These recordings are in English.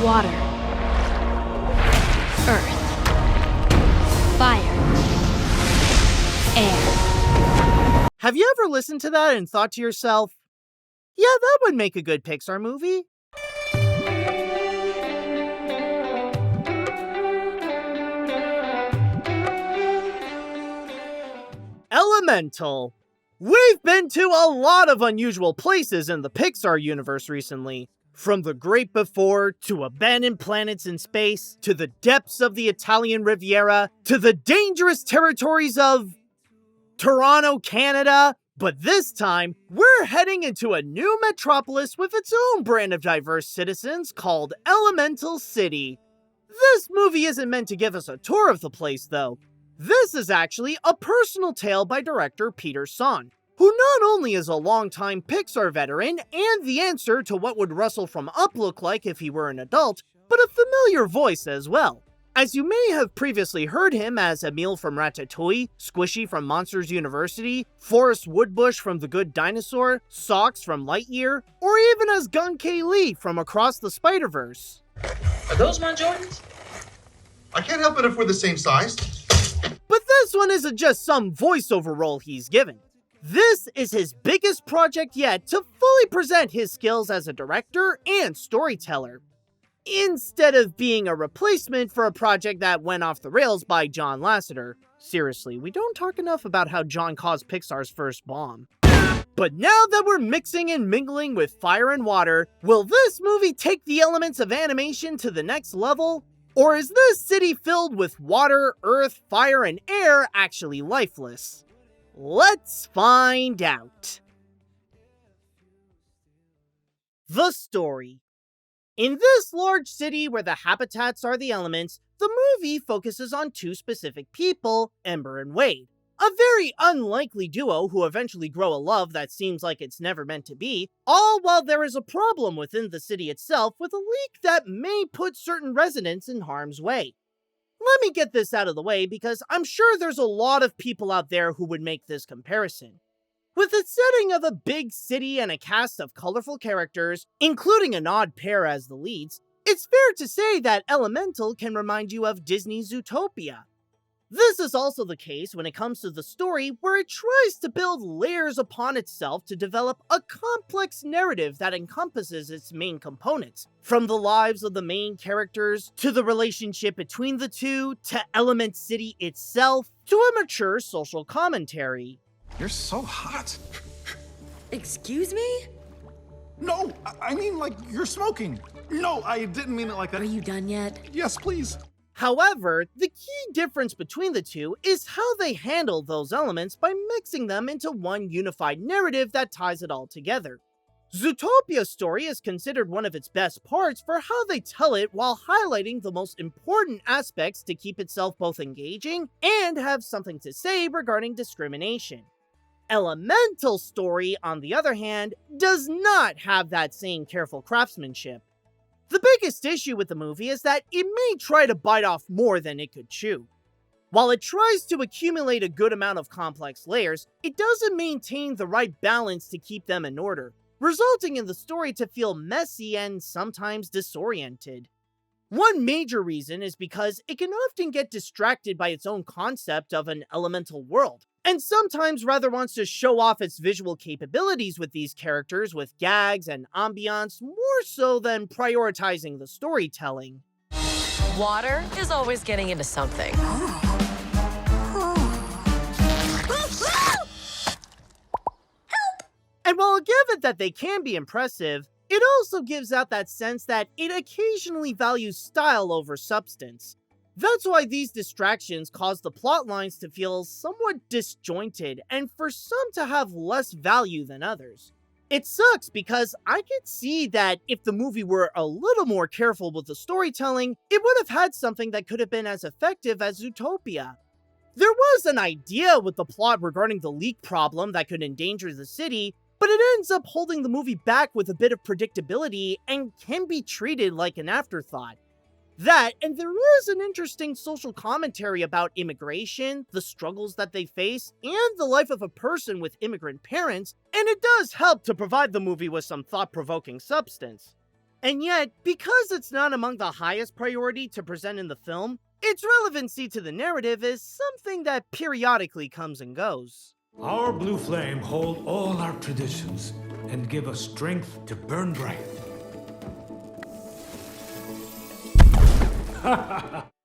Water. Earth. Fire. Air. Have you ever listened to that and thought to yourself, yeah, that would make a good Pixar movie? Elemental. We've been to a lot of unusual places in the Pixar universe recently. From the Great Before, to abandoned planets in space, to the depths of the Italian Riviera, to the dangerous territories of Toronto, Canada. But this time, we're heading into a new metropolis with its own brand of diverse citizens called Elemental City. This movie isn't meant to give us a tour of the place, though. This is actually a personal tale by director Peter Sohn, who not only is a longtime Pixar veteran and the answer to what would Russell from Up look like if he were an adult, but a familiar voice as well. As you may have previously heard him as Emile from Ratatouille, Squishy from Monsters University, Forrest Woodbush from The Good Dinosaur, Socks from Lightyear, or even as Gun K. Lee from Across the Spider-Verse. Are those my Jordans? I can't help it if we're the same size. But this one isn't just some voiceover role he's given. This is his biggest project yet to fully present his skills as a director and storyteller, instead of being a replacement for a project that went off the rails by John Lasseter. Seriously, we don't talk enough about how John caused Pixar's first bomb. But now that we're mixing and mingling with fire and water, will this movie take the elements of animation to the next level? Or is this city filled with water, earth, fire, and air actually lifeless? Let's find out. The story. In this large city where the habitats are the elements, the movie focuses on two specific people, Ember and Wade. A very unlikely duo who eventually grow a love that seems like it's never meant to be, all while there is a problem within the city itself with a leak that may put certain residents in harm's way. Let me get this out of the way because I'm sure there's a lot of people out there who would make this comparison. With the setting of a big city and a cast of colorful characters, including an odd pair as the leads, it's fair to say that Elemental can remind you of Disney's Zootopia. This is also the case when it comes to the story, where it tries to build layers upon itself to develop a complex narrative that encompasses its main components, from the lives of the main characters, to the relationship between the two, to Element City itself, to a mature social commentary. You're so hot. Excuse me? No, I mean like you're smoking. No, I didn't mean it like that. Are you done yet? Yes, please. However, the key difference between the two is how they handle those elements by mixing them into one unified narrative that ties it all together. Zootopia's story is considered one of its best parts for how they tell it while highlighting the most important aspects to keep itself both engaging and have something to say regarding discrimination. Elemental's story, on the other hand, does not have that same careful craftsmanship. The biggest issue with the movie is that it may try to bite off more than it could chew. While it tries to accumulate a good amount of complex layers, it doesn't maintain the right balance to keep them in order, resulting in the story to feel messy and sometimes disoriented. One major reason is because it can often get distracted by its own concept of an elemental world, and sometimes rather wants to show off its visual capabilities with these characters with gags and ambiance more so than prioritizing the storytelling. Water is always getting into something. And while I'll give it that they can be impressive, it also gives out that sense that it occasionally values style over substance. That's why these distractions cause the plot lines to feel somewhat disjointed and for some to have less value than others. It sucks because I could see that if the movie were a little more careful with the storytelling, it would have had something that could have been as effective as Zootopia. There was an idea with the plot regarding the leak problem that could endanger the city, but it ends up holding the movie back with a bit of predictability and can be treated like an afterthought. That, and there is an interesting social commentary about immigration, the struggles that they face, and the life of a person with immigrant parents, and it does help to provide the movie with some thought-provoking substance. And yet, because it's not among the highest priority to present in the film, its relevancy to the narrative is something that periodically comes and goes. Our blue flame hold all our traditions and give us strength to burn bright.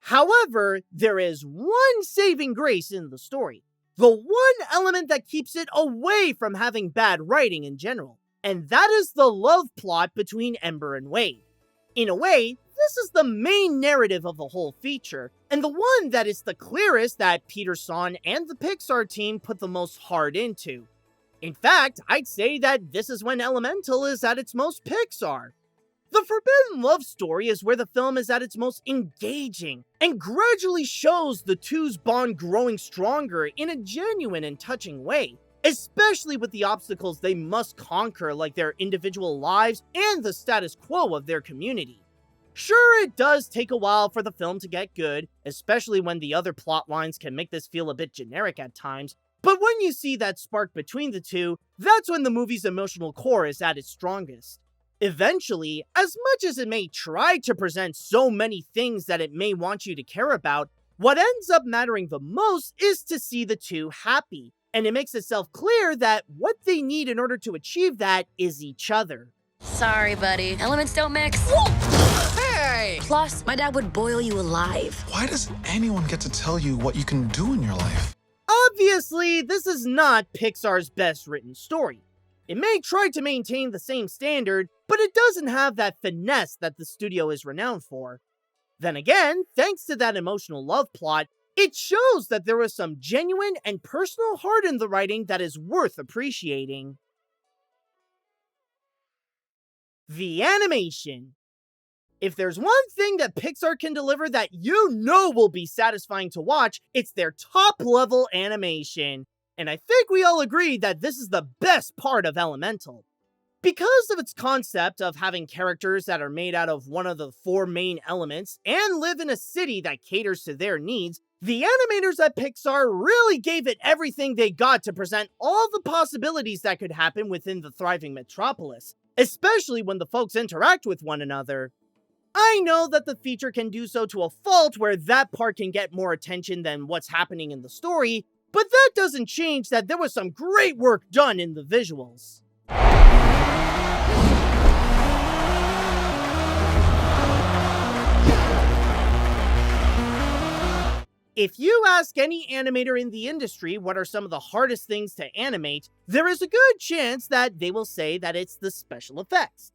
However, there is one saving grace in the story. The one element that keeps it away from having bad writing in general. And that is the love plot between Ember and Wade. In a way, this is the main narrative of the whole feature, and the one that is the clearest that Peter Sohn and the Pixar team put the most heart into. In fact, I'd say that this is when Elemental is at its most Pixar. The forbidden love story is where the film is at its most engaging, and gradually shows the two's bond growing stronger in a genuine and touching way, especially with the obstacles they must conquer like their individual lives and the status quo of their community. Sure, it does take a while for the film to get good, especially when the other plot lines can make this feel a bit generic at times, but when you see that spark between the two, that's when the movie's emotional core is at its strongest. Eventually, as much as it may try to present so many things that it may want you to care about, what ends up mattering the most is to see the two happy, and it makes itself clear that what they need in order to achieve that is each other. Sorry, buddy. Elements don't mix. Hey! Plus, my dad would boil you alive. Why does anyone get to tell you what you can do in your life? Obviously, this is not Pixar's best written story. It may try to maintain the same standard, but it doesn't have that finesse that the studio is renowned for. Then again, thanks to that emotional love plot, it shows that there was some genuine and personal heart in the writing that is worth appreciating. The animation. If there's one thing that Pixar can deliver that you know will be satisfying to watch, it's their top-level animation. And I think we all agree that this is the best part of Elemental. Because of its concept of having characters that are made out of one of the four main elements and live in a city that caters to their needs, the animators at Pixar really gave it everything they got to present all the possibilities that could happen within the thriving metropolis, especially when the folks interact with one another. I know that the feature can do so to a fault where that part can get more attention than what's happening in the story, but that doesn't change that there was some great work done in the visuals. If you ask any animator in the industry what are some of the hardest things to animate, there is a good chance that they will say that it's the special effects.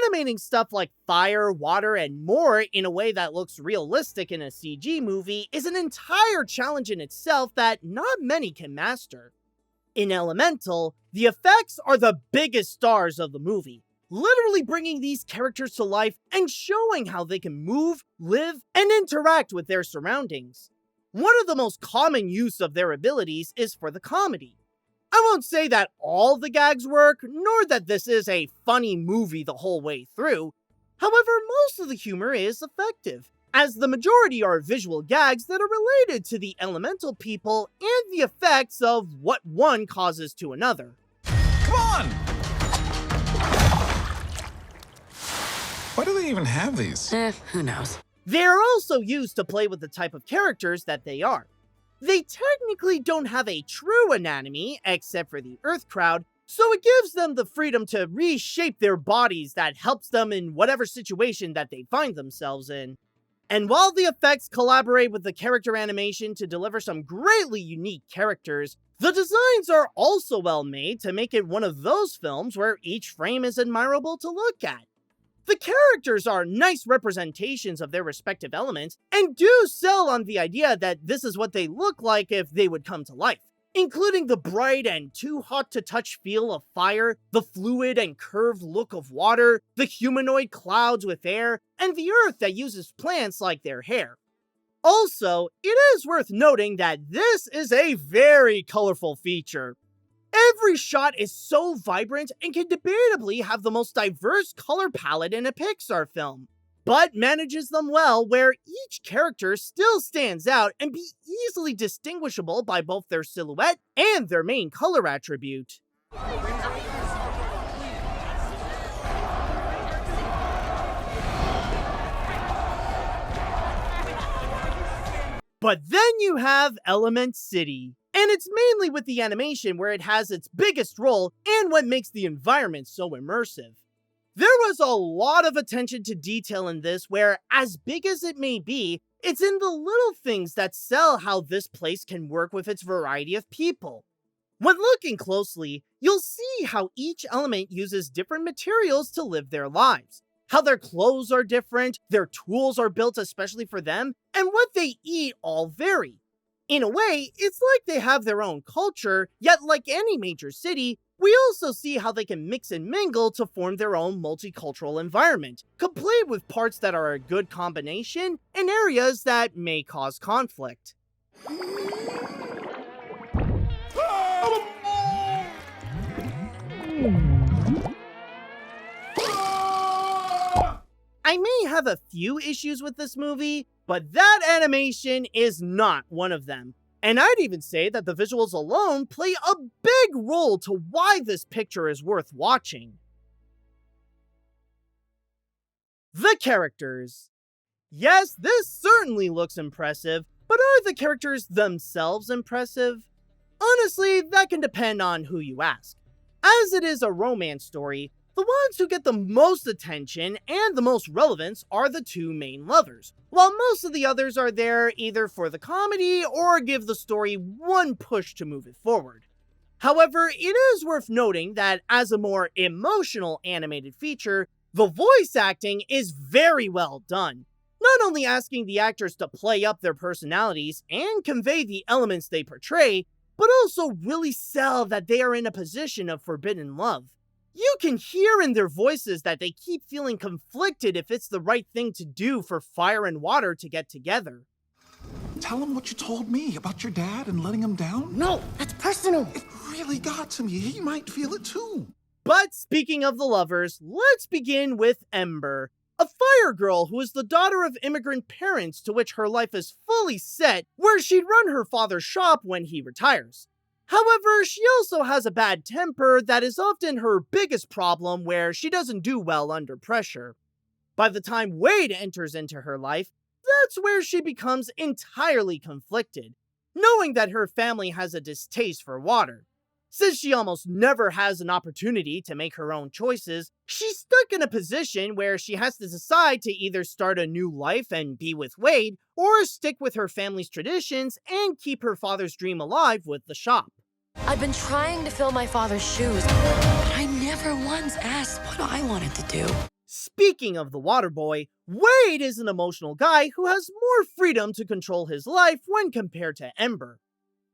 Animating stuff like fire, water, and more in a way that looks realistic in a CG movie is an entire challenge in itself that not many can master. In Elemental, the effects are the biggest stars of the movie, literally bringing these characters to life and showing how they can move, live, and interact with their surroundings. One of the most common use of their abilities is for the comedy. I won't say that all the gags work, nor that this is a funny movie the whole way through. However, most of the humor is effective, as the majority are visual gags that are related to the elemental people and the effects of what one causes to another. Come on! Why do they even have these? Who knows? They are also used to play with the type of characters that they are. They technically don't have a true anatomy, except for the Earth crowd, so it gives them the freedom to reshape their bodies that helps them in whatever situation that they find themselves in. And while the effects collaborate with the character animation to deliver some greatly unique characters, the designs are also well made to make it one of those films where each frame is admirable to look at. The characters are nice representations of their respective elements, and do sell on the idea that this is what they look like if they would come to life, including the bright and too hot to touch feel of fire, the fluid and curved look of water, the humanoid clouds with air, and the earth that uses plants like their hair. Also, it is worth noting that this is a very colorful feature. Every shot is so vibrant and can debatably have the most diverse color palette in a Pixar film, but manages them well where each character still stands out and be easily distinguishable by both their silhouette and their main color attribute. But then you have Element City. And it's mainly with the animation where it has its biggest role and what makes the environment so immersive. There was a lot of attention to detail in this where, as big as it may be, it's in the little things that sell how this place can work with its variety of people. When looking closely, you'll see how each element uses different materials to live their lives. How their clothes are different, their tools are built especially for them, and what they eat all vary. In a way, it's like they have their own culture, yet like any major city, we also see how they can mix and mingle to form their own multicultural environment, complete with parts that are a good combination and areas that may cause conflict. I may have a few issues with this movie, but that animation is not one of them. And I'd even say that the visuals alone play a big role to why this picture is worth watching. The characters. Yes, this certainly looks impressive, but are the characters themselves impressive? Honestly, that can depend on who you ask. As it is a romance story, the ones who get the most attention and the most relevance are the two main lovers, while most of the others are there either for the comedy or give the story one push to move it forward. However, it is worth noting that as a more emotional animated feature, the voice acting is very well done. Not only asking the actors to play up their personalities and convey the elements they portray, but also really sell that they are in a position of forbidden love. You can hear in their voices that they keep feeling conflicted if it's the right thing to do for fire and water to get together. Tell him what you told me about your dad and letting him down? No, that's personal. It really got to me. He might feel it too. But speaking of the lovers, let's begin with Ember, a fire girl who is the daughter of immigrant parents to which her life is fully set where she'd run her father's shop when he retires. However, she also has a bad temper that is often her biggest problem where she doesn't do well under pressure. By the time Wade enters into her life, that's where she becomes entirely conflicted, knowing that her family has a distaste for water. Since she almost never has an opportunity to make her own choices, she's stuck in a position where she has to decide to either start a new life and be with Wade, or stick with her family's traditions and keep her father's dream alive with the shop. I've been trying to fill my father's shoes, but I never once asked what I wanted to do. Speaking of the water boy, Wade is an emotional guy who has more freedom to control his life when compared to Ember.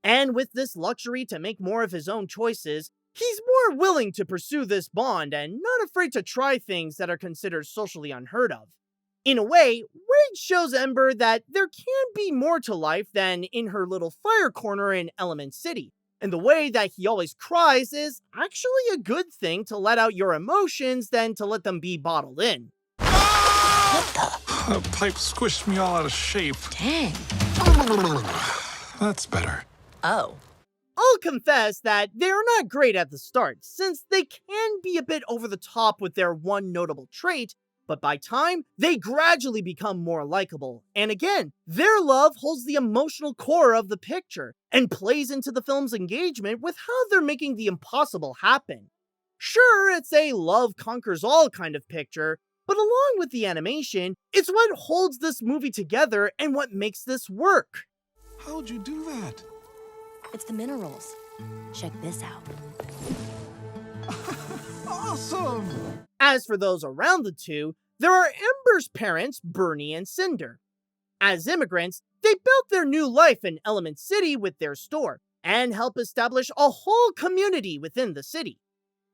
And with this luxury to make more of his own choices, he's more willing to pursue this bond and not afraid to try things that are considered socially unheard of. In a way, Wade shows Ember that there can be more to life than in her little fire corner in Element City. And the way that he always cries is actually a good thing to let out your emotions than to let them be bottled in. The pipe squished me all out of shape. Dang. That's better. Oh. I'll confess that they're not great at the start, since they can be a bit over the top with their one notable trait, but by time, they gradually become more likable. And again, their love holds the emotional core of the picture, and plays into the film's engagement with how they're making the impossible happen. Sure, it's a love conquers all kind of picture, but along with the animation, it's what holds this movie together and what makes this work. How'd you do that? It's the minerals. Check this out. Awesome! As for those around the two, there are Ember's parents, Bernie and Cinder. As immigrants, they built their new life in Element City with their store, and help establish a whole community within the city.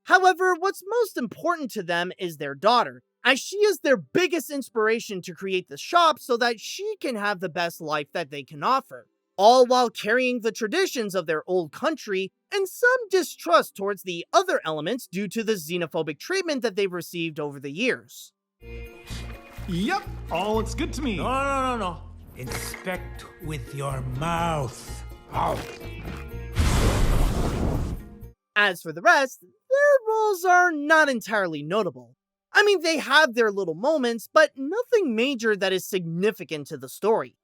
However, what's most important to them is their daughter, as she is their biggest inspiration to create the shop so that she can have the best life that they can offer, all while carrying the traditions of their old country and some distrust towards the other elements due to the xenophobic treatment that they've received over the years. Yep, all looks good to me. No. Inspect with your mouth. Ow. As for the rest, their roles are not entirely notable. I mean, they have their little moments, but nothing major that is significant to the story.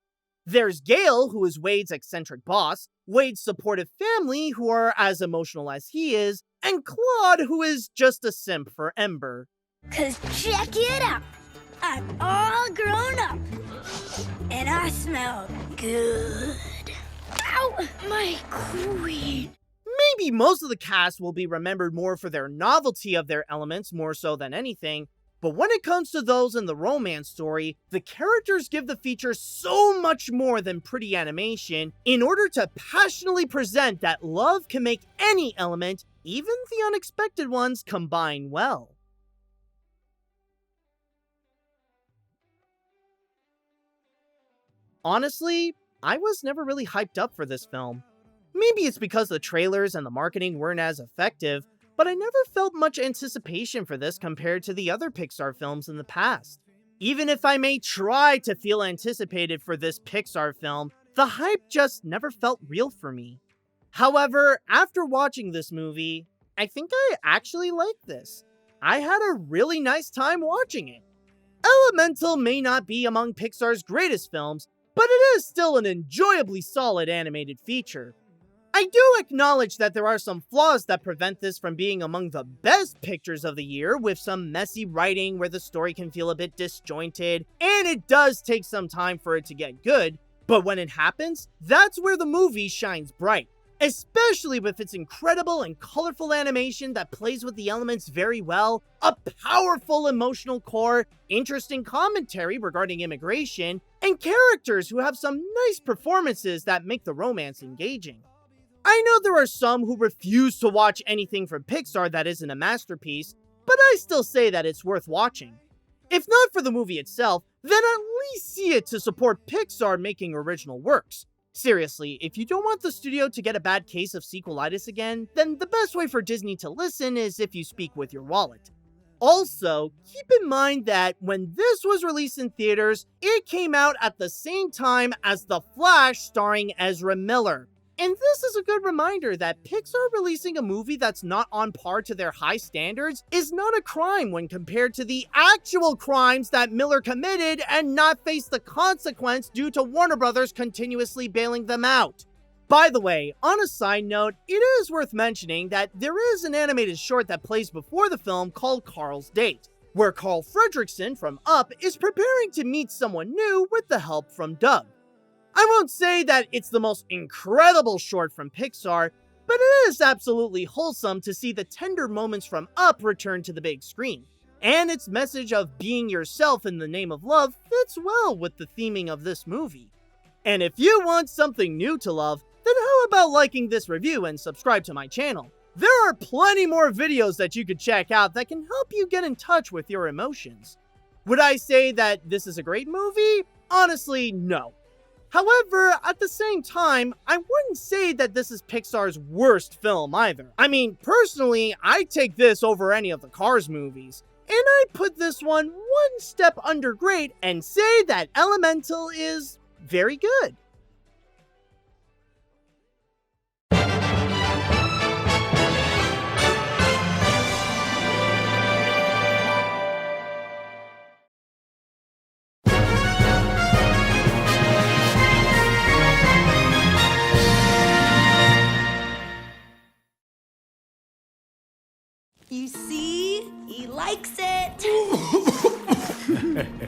There's Gale, who is Wade's eccentric boss, Wade's supportive family, who are as emotional as he is, and Claude, who is just a simp for Ember. Cause check it out, I'm all grown up, and I smell good. Ow, my queen. Maybe most of the cast will be remembered more for their novelty of their elements more so than anything, but when it comes to those in the romance story, the characters give the feature so much more than pretty animation in order to passionately present that love can make any element, even the unexpected ones, combine well. Honestly, I was never really hyped up for this film. Maybe it's because the trailers and the marketing weren't as effective, but I never felt much anticipation for this compared to the other Pixar films in the past. Even if I may try to feel anticipated for this Pixar film, the hype just never felt real for me. However, after watching this movie, I think I actually like this. I had a really nice time watching it. Elemental may not be among Pixar's greatest films, but it is still an enjoyably solid animated feature. I do acknowledge that there are some flaws that prevent this from being among the best pictures of the year, with some messy writing where the story can feel a bit disjointed, and it does take some time for it to get good, but when it happens, that's where the movie shines bright. Especially with its incredible and colorful animation that plays with the elements very well, a powerful emotional core, interesting commentary regarding immigration, and characters who have some nice performances that make the romance engaging. I know there are some who refuse to watch anything from Pixar that isn't a masterpiece, but I still say that it's worth watching. If not for the movie itself, then at least see it to support Pixar making original works. Seriously, if you don't want the studio to get a bad case of sequelitis again, then the best way for Disney to listen is if you speak with your wallet. Also, keep in mind that when this was released in theaters, it came out at the same time as The Flash starring Ezra Miller. And this is a good reminder that Pixar releasing a movie that's not on par to their high standards is not a crime when compared to the actual crimes that Miller committed and not face the consequence due to Warner Brothers continuously bailing them out. By the way, on a side note, it is worth mentioning that there is an animated short that plays before the film called Carl's Date, where Carl Fredricksen from Up is preparing to meet someone new with the help from Doug. I won't say that it's the most incredible short from Pixar, but it is absolutely wholesome to see the tender moments from Up return to the big screen. And its message of being yourself in the name of love fits well with the theming of this movie. And if you want something new to love, then how about liking this review and subscribe to my channel? There are plenty more videos that you could check out that can help you get in touch with your emotions. Would I say that this is a great movie? Honestly, no. However, at the same time, I wouldn't say that this is Pixar's worst film either. I mean, personally, I take this over any of the Cars movies, and I'd put this one step under great and say that Elemental is very good. You see? He likes it.